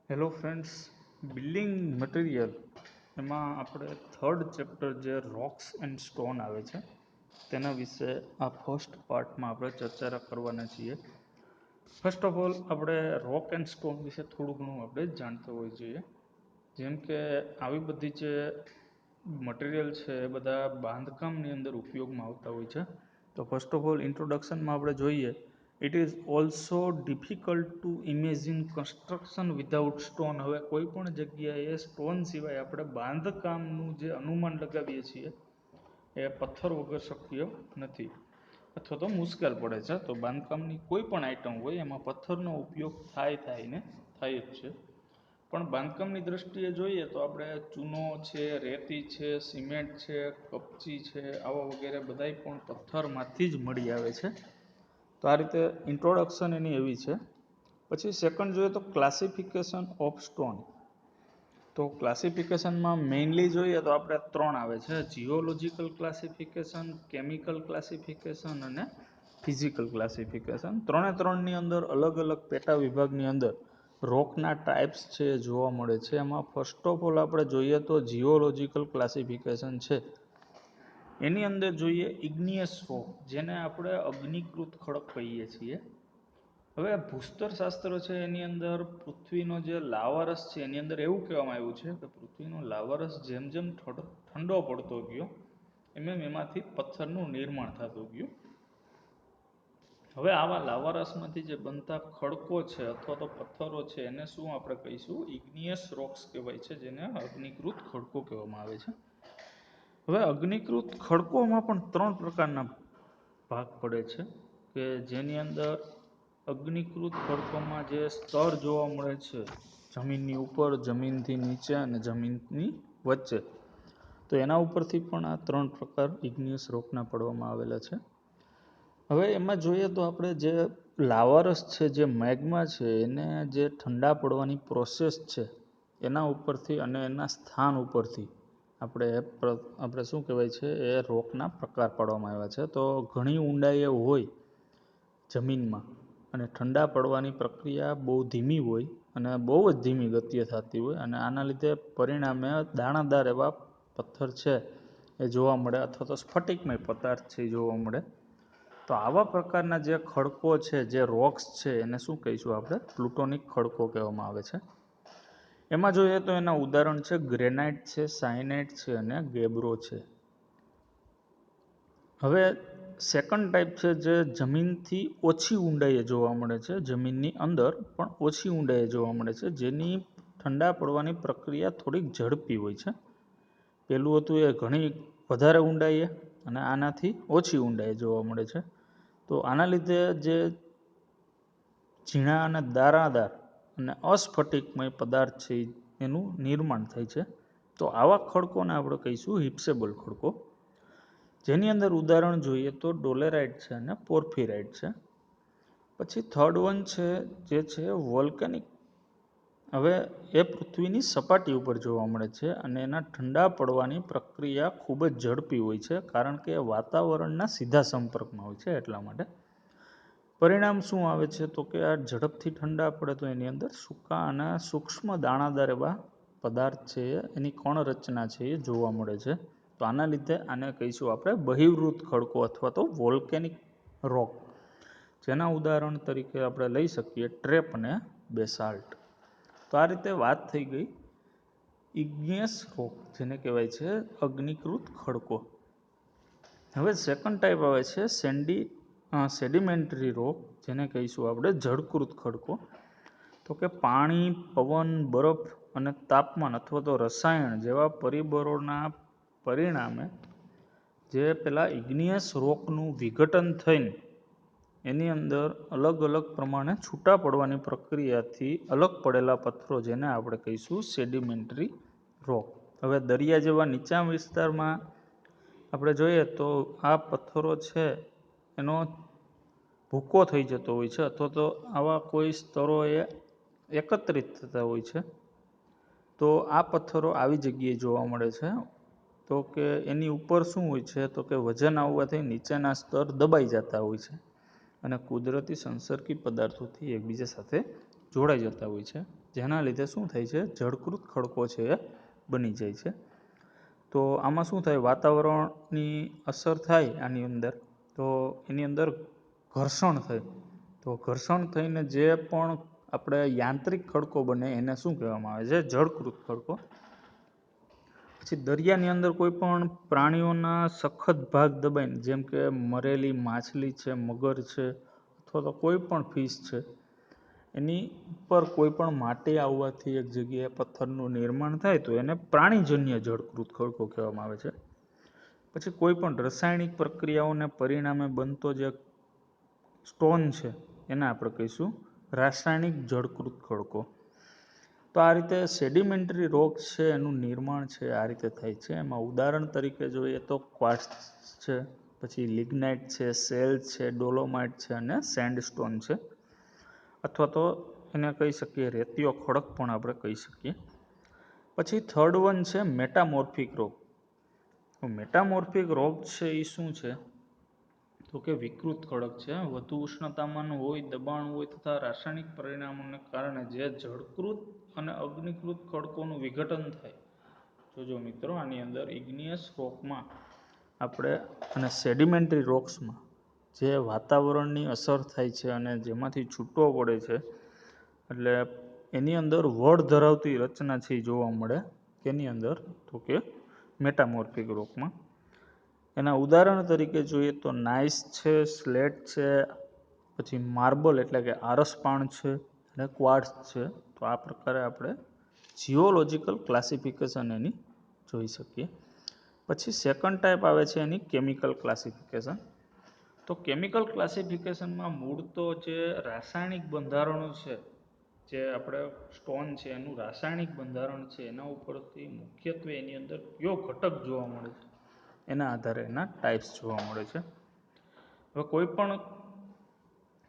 Hello friends, building material એમાં આપણે third chapter જે રોક્સ એન્ડ સ્ટોન આવે છે તેના વિશે આ ફર્સ્ટ પાર્ટમાં આપણે ચર્ચા કરવાના છીએ. ફર્સ્ટ ઓફ ઓલ આપણે રોક એન્ડ સ્ટોન વિશે થોડું ઘણું આપણે જાણતા હોવું જોઈએ. જેમ કે આવી બધી જે મટીરિયલ છે એ બધા બાંધકામની અંદર ઉપયોગમાં આવતા હોય છે. તો ફર્સ્ટ ઓફ ઓલ ઇન્ટ્રોડક્શનમાં આપણે જોઈએ, it is also difficult to imagine construction without stone. હવે કોઈ પણ જગ્યાએ સ્ટોન સિવાય આપણે બાંધકામનું જે અનુમાન લગાવીએ છીએ એ પથ્થર વગર શક્ય નથી અથવા તો મુશ્કેલ પડે છે. તો બાંધકામની કોઈ પણ આઈટમ હોય એમાં પથ્થરનો ઉપયોગ થાય ને થાય જ છે. પણ બાંધકામની દ્રષ્ટિએ જોઈએ તો આપણે ચૂનો છે, રેતી છે, સિમેન્ટ છે, કપચી છે, આવા વગેરે બધાય પણ પથ્થરમાંથી જ મળી આવે છે. તો આ રીતે ઇન્ટ્રોડક્શન એની એવી છે. પછી સેકન્ડ જોઈએ તો ક્લાસિફિકેશન ઓફ સ્ટોન. તો ક્લાસિફિકેશનમાં મેઇનલી જોઈએ તો આપણે 3 આવે છે: જીઓલોજીકલ ક્લાસિફિકેશન, કેમિકલ ક્લાસિફિકેશન અને ફિઝિકલ ક્લાસિફિકેશન. ત્રણની અંદર અલગ અલગ પેટા વિભાગની અંદર રોકના ટાઈપ્સ છે જોવા મળે છે. એમાં ફર્સ્ટ ઓફ ઓલ આપણે જોઈએ તો જીઓલોજીકલ ક્લાસિફિકેશન છે. એની અંદર જોઈએ ઇગ્નિયસ રોક, જેને આપણે અગ્નિકૃત ખડક કહીએ છીએ. હવે ભૂસ્તર શાસ્ત્ર છે એની અંદર પૃથ્વીનો જે લાવારસ છે એની અંદર એવું કહેવામાં આવ્યું છે કે પૃથ્વીનો લાવારસ જેમ જેમ ઠંડો પડતો ગયો એમ એમાંથી પથ્થરનું નિર્માણ થતું ગયું. હવે આવા લાવારસમાંથી જે બનતા ખડકો છે અથવા તો પથ્થરો છે એને શું આપણે કહીશું? ઇગ્નિયસ રોક્સ કહેવાય છે, જેને અગ્નિકૃત ખડકો કહેવામાં આવે છે. હવે અગ્નિકૃત ખડકોમાં પણ 3 પ્રકારના ભાગ પડે છે કે જેની અંદર અગ્નિકૃત ખડકોમાં જે સ્તર જોવા મળે છે, જમીનની ઉપર, જમીનથી નીચે અને જમીનની વચ્ચે, તો એના ઉપરથી પણ આ 3 પ્રકાર ઇગ્નિયસ રોકના પડવામાં આવેલા છે. હવે એમાં જોઈએ તો આપણે જે લાવારસ છે, જે મેગ્મા છે, એને જે ઠંડા પડવાની પ્રોસેસ છે એના ઉપરથી અને એના સ્થાન ઉપરથી આપણે શું કહેવાય છે એ રોકના પ્રકાર પાડવામાં આવ્યા છે. તો ઘણી ઊંડાઈએ હોય જમીનમાં અને ઠંડા પડવાની પ્રક્રિયા બહુ ધીમી હોય અને બહુ જ ધીમી ગતિએ થતી હોય અને આના લીધે પરિણામે દાણાદાર એવા પથ્થર છે એ જોવા મળે અથવા તો સ્ફટિકમય પદાર્થ છે એ જોવા મળે. તો આવા પ્રકારના જે ખડકો છે, જે રોક્સ છે, એને શું કહીશું આપણે? પ્લુટોનિક ખડકો કહેવામાં આવે છે. એમાં જોઈએ તો એના ઉદાહરણ છે ગ્રેનાઇટ છે, સાયનાઇટ છે અને ગેબ્રો છે. હવે સેકન્ડ ટાઈપ છે જે જમીનથી ઓછી ઊંડાઈએ જોવા મળે છે, જમીનની અંદર પણ ઓછી ઊંડાઈએ જોવા મળે છે, જેની ઠંડા પડવાની પ્રક્રિયા થોડીક ઝડપી હોય છે. પેલું હતું એ ઘણી વધારે ઊંડાઈએ અને આનાથી ઓછી ઊંડાઈએ જોવા મળે છે. તો આના લીધે જે ઝીણા અને દાણાદાર અને અસ્ફટિકમય પદાર્થ છે એનું નિર્માણ થાય છે. તો આવા ખડકોને આપણે કહીશું હિપ્સેબલ ખડકો. જેની અંદર ઉદાહરણ જોઈએ તો ડોલેરાઇટ છે અને પોર્ફિરાઇટ છે. પછી થર્ડ વન છે જે છે વોલ્કેનિક. હવે એ પૃથ્વીની સપાટી ઉપર જોવા મળે છે અને એના ઠંડા પડવાની પ્રક્રિયા ખૂબ જ ઝડપી હોય છે, કારણ કે વાતાવરણના સીધા સંપર્કમાં હોય છે એટલા માટે. પરિણામ શું આવે છે તો કે આ ઝડપથી ઠંડા પડે તો એની અંદર સૂકા અને સૂક્ષ્મ દાણાદાર એવા પદાર્થ છે એની કણ રચના છે એ જોવા મળે છે. તો આના લીધે આને કહીશું આપણે બહિર્વૃત ખડકો અથવા તો વોલ્કેનિક રોક, જેના ઉદાહરણ તરીકે આપણે લઈ શકીએ ટ્રેપ અને બેસાલ્ટ. તો આ રીતે વાત થઈ ગઈ ઇગ્નિયસ રોક, જેને કહેવાય છે અગ્નિકૃત ખડકો. હવે સેકન્ડ ટાઈપ આવે છે સેડિમેન્ટરી રોક, જેને કહીશું આપણે જળકૃત ખડકો. તો કે પાણી, પવન, બરફ અને તાપમાન અથવા તો રસાયણ જેવા પરિબળોના પરિણામે જે પેલા ઇગ્નિયસ રોકનું વિઘટન થઈને એની અંદર અલગ અલગ પ્રમાણે છૂટા પડવાની પ્રક્રિયાથી અલગ પડેલા પથ્થરો, જેને આપણે કહીશું સેડિમેન્ટરી રોક. હવે દરિયા જેવા નીચા વિસ્તારમાં આપણે જોઈએ તો આ પથ્થરો છે એનો ભૂકો થઈ જતો હોય છે અથવા તો આવા કોઈ સ્તરોએ એકત્રિત થતા હોય છે. તો આ પથ્થરો આવી જગ્યાએ જોવા મળે છે. તો કે એની ઉપર શું હોય છે તો કે વજન આવવાથી નીચેના સ્તર દબાઈ જતા હોય છે અને કુદરતી સંસર્ગી પદાર્થોથી એકબીજા સાથે જોડાઈ જતા હોય છે. જેના લીધે શું થાય છે, જળકૃત ખડકો છે એ બની જાય છે. તો આમાં શું થાય, વાતાવરણની અસર થાય આની અંદર, તો એની અંદર ઘર્ષણ થાય. તો ઘર્ષણ થઈને જે પણ આપણે યાંત્રિક ખડકો બને એને શું કહેવામાં આવે છે, જળકૃત ખડકો. પછી દરિયાની અંદર કોઈ પણ પ્રાણીઓના સખત ભાગ દબાઈને, જેમ કે મરેલી માછલી છે, મગર છે, અથવા તો કોઈ પણ ફિશ છે, એની ઉપર કોઈ પણ માટી આવવાથી એક જગ્યાએ પથ્થરનું નિર્માણ થાય તો એને પ્રાણીજન્ય જળકૃત ખડકો કહેવામાં આવે છે. પછી કોઈ પણ રાસાયણિક પ્રક્રિયાઓને પરિણામે બનતો જે સ્ટોન છે એને આપણે કહીશું રાસાયણિક જળકૃત ખડકો. તો આ રીતે સેડિમેન્ટરી રોક છે એનું નિર્માણ છે આ રીતે થાય છે. એમાં ઉદાહરણ તરીકે જોઈએ તો ક્વાર્ટ્ઝ છે, પછી લિગ્નાઇટ છે, સેલ છે, ડોલોમાઇટ છે અને સેન્ડસ્ટોન છે, અથવા તો એને કહી શકીએ રેતીયો ખડક પણ આપણે કહી શકીએ. પછી થર્ડ વન છે મેટામોર્ફિક રોક. મેટામોર્ફિક રોક છે એ શું છે, તો કે વિકૃત ખડક છે. વધુ ઉષ્ણતામાન હોય, દબાણ હોય તથા રાસાયણિક પરિણામોને કારણે જે જળકૃત અને અગ્નિકૃત ખડકોનું વિઘટન થાય. જોજો મિત્રો, આની અંદર ઇગ્નિયસ રોકમાં આપણે અને સેડિમેન્ટરી રોક્સમાં જે વાતાવરણની અસર થાય છે અને જેમાંથી છૂટો પડે છે, એટલે એની અંદર વળ ધરાવતી રચના છે એ જોવા મળે. કેની અંદર, તો કે મેટામોર્ફિક રોકમાં. એના ઉદાહરણ તરીકે જોઈએ તો નાઇસ છે, સ્લેટ છે, પછી માર્બલ એટલે કે આરસપાણ છે અને ક્વાર્ટ્ઝ છે. તો આ પ્રકારે આપણે જીઓલોજિકલ ક્લાસિફિકેશન એની જોઈ શકીએ. પછી સેકન્ડ ટાઈપ આવે છે એની કેમિકલ ક્લાસિફિકેશન. તો કેમિકલ ક્લાસિફિકેશનમાં મૂળ તો જે રાસાયણિક બંધારણો છે, જે આપણે સ્ટોન છે એનું રાસાયણિક બંધારણ છે, એના ઉપરથી મુખ્યત્વે એની અંદર કયો ઘટક જોવા મળે છે એના આધારે એના ટાઈપ્સ જોવા મળે છે. હવે કોઈ પણ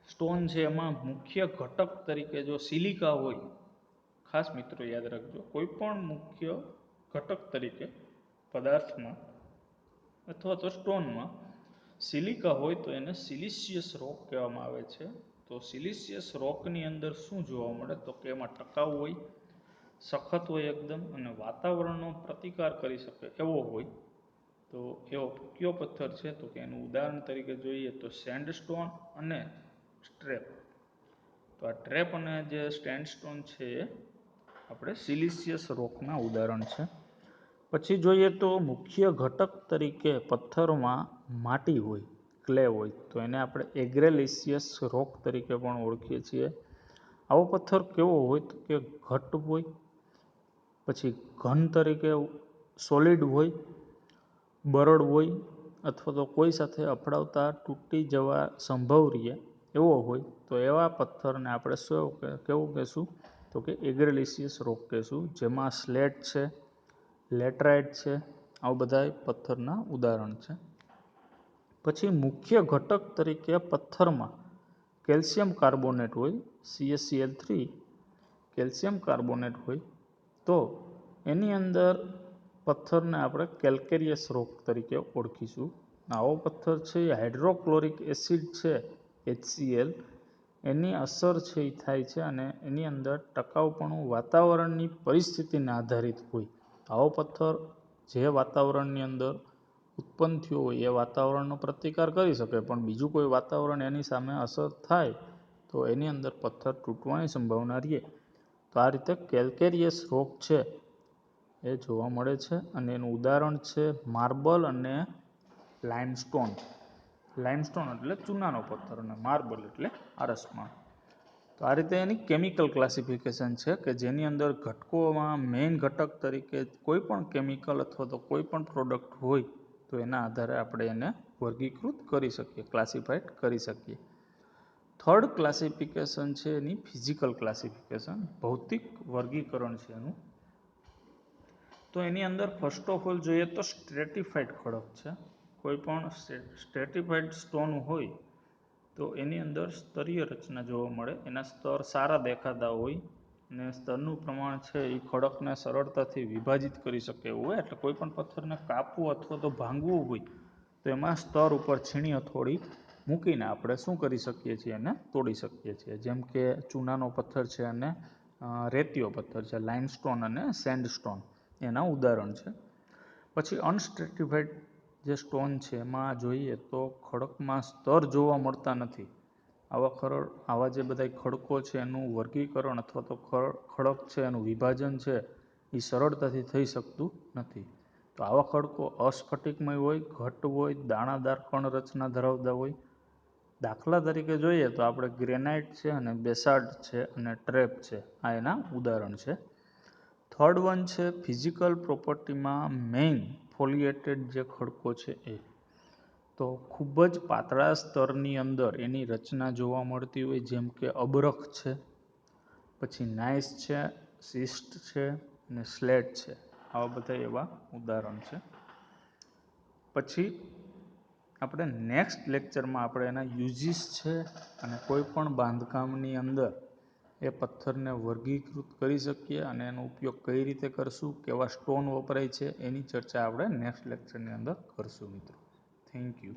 સ્ટોન છે એમાં મુખ્ય ઘટક તરીકે જો સિલિકા હોય, ખાસ મિત્રો યાદ રાખજો, કોઈ પણ મુખ્ય ઘટક તરીકે પદાર્થમાં અથવા તો સ્ટોનમાં સિલિકા હોય તો એને સિલિશિયસ રોક કહેવામાં આવે છે. તો સિલિશિયસ રોકની અંદર શું જોવા મળે, તો કે એમાં ટકાઉ હોય, સખત હોય એકદમ, અને વાતાવરણનો પ્રતિકાર કરી શકે એવો હોય. તો એવો કયો પથ્થર છે, તો કે એનું ઉદાહરણ તરીકે જોઈએ તો સેન્ડસ્ટોન અને સ્ટ્રેપ. તો આ ટ્રેપ અને જે સેન્ડસ્ટોન છે એ આપણે સિલિશિયસ રોકના ઉદાહરણ છે. પછી જોઈએ તો મુખ્ય ઘટક તરીકે પથ્થરમાં માટી હોય, ક્લે હોય, તો એને આપણે એગ્રેલિશિયસ રોક તરીકે પણ ઓળખીએ છીએ. આવો પથ્થર કેવો હોય, તો કે ઘટ્ટ હોય, પછી ઘન તરીકે સોલિડ હોય, બરડ હોય, અથવા તો કોઈ સાથે અથડાવતા તૂટી જવા સંભવ રહે એવો હોય. તો એવા પથ્થરને આપણે કેવું કહેશું, તો કે એગ્રેલિશિયસ રોક કહેશું. જેમાં સ્લેટ છે, લેટરાઇટ છે, આવા બધા પથ્થરના ઉદાહરણ છે. પછી મુખ્ય ઘટક તરીકે પથ્થરમાં કેલ્શિયમ કાર્બોનેટ હોય, CaCl3 કેલ્શિયમ કાર્બોનેટ હોય, તો એની અંદર પથ્થરને આપણે કેલ્કેરિયસ રોક તરીકે ઓળખીશું. આવો પથ્થર છે એ હાઇડ્રોક્લોરિક એસિડ છે HCl એની અસર છે એ થાય છે અને એની અંદર ટકાઉપણું વાતાવરણની પરિસ્થિતિને આધારિત હોય. આવો પથ્થર જે વાતાવરણની અંદર ઉત્પન્ન થયો હોય એ વાતાવરણનો પ્રતિકાર કરી શકે, પણ બીજું કોઈ વાતાવરણ એની સામે અસર થાય તો એની અંદર પથ્થર તૂટવાની સંભાવના રહે. તો આ રીતે કેલ્કેરિયસ રોક છે એ જોવા મળે છે, અને એનું ઉદાહરણ છે માર્બલ અને લાઇમસ્ટોન. લાઇમસ્ટોન એટલે ચૂનાનો પથ્થર અને માર્બલ એટલે આરસપાણ. તો આ રીતે એની કેમિકલ ક્લાસિફિકેશન છે કે જેની અંદર ઘટકોમાં મેઇન ઘટક તરીકે કોઈ પણ કેમિકલ અથવા તો કોઈ પણ પ્રોડક્ટ હોય તો એના આધારે આપણે એને વર્ગીકૃત કરી શકીએ, ક્લાસિફાઈડ કરી શકીએ. થર્ડ ક્લાસિફિકેશન છે એની ફિઝિકલ ક્લાસિફિકેશન, ભૌતિક વર્ગીકરણ છે એનું. તો એની અંદર ફર્સ્ટ ઓફ ઓલ જોઈએ તો સ્ટ્રેટિફાઈડ ખડક છે. કોઈ પણ સ્ટ્રેટિફાઈડ સ્ટોન હોય તો એની અંદર સ્તરીય રચના જોવા મળે. એના સ્તર સારા દેખાતા હોય અને સ્તરનું પ્રમાણ છે એ ખડકને સરળતાથી વિભાજિત કરી શકે એવું હોય. એટલે કોઈ પણ પથ્થરને કાપવું અથવા તો ભાંગવું હોય તો એમાં સ્તર ઉપર છીણી હથોડી મૂકીને આપણે શું કરી શકીએ છીએ, એને તોડી શકીએ છીએ. જેમ કે ચૂનાનો પથ્થર છે અને રેતીયો પથ્થર છે, લાઇમસ્ટોન અને સેન્ડસ્ટોન એના ઉદાહરણ છે. પછી અનસ્ટ્રેટિફાઈડ જે સ્ટોન છે એમાં જોઈએ તો ખડકમાં સ્તર જોવા મળતા નથી. આવા જે બધા ખડકો છે એનું વર્ગીકરણ અથવા તો ખડક છે એનું વિભાજન છે એ સરળતાથી થઈ શકતું નથી. તો આવા ખડકો અસ્ફટિકમય હોય, ઘટ્ટ હોય, દાણાદાર કણ રચના ધરાવતા હોય. દાખલા તરીકે જોઈએ તો આપણે ગ્રેનાઇટ છે અને બેસાલ્ટ છે અને ટ્રેપ છે, આ એના ઉદાહરણ છે. થર્ડ વન છે ફિઝિકલ પ્રોપર્ટીમાં મેઇન ફોલિએટેડ જે ખડકો છે એ. તો ખૂબ જ પાતળા સ્તરની અંદર એની રચના જોવા મળતી હોય, જેમ કે અબરખ છે, પછી નાઇસ છે, સિસ્ટ છે અને સ્લેટ છે. આવા બધા એવા ઉદાહરણ છે. પછી આપણે નેક્સ્ટ લેક્ચરમાં આપણે એના યુઝિસ છે અને કોઈ પણ બાંધકામની અંદર એ પથ્થરને વર્ગીકૃત કરી શકીએ અને એનો ઉપયોગ કઈ રીતે કરશું, કેવા સ્ટોન વપરાય છે, એની ચર્ચા આપણે નેક્સ્ટ લેક્ચરની અંદર કરશું મિત્રો. Thank you.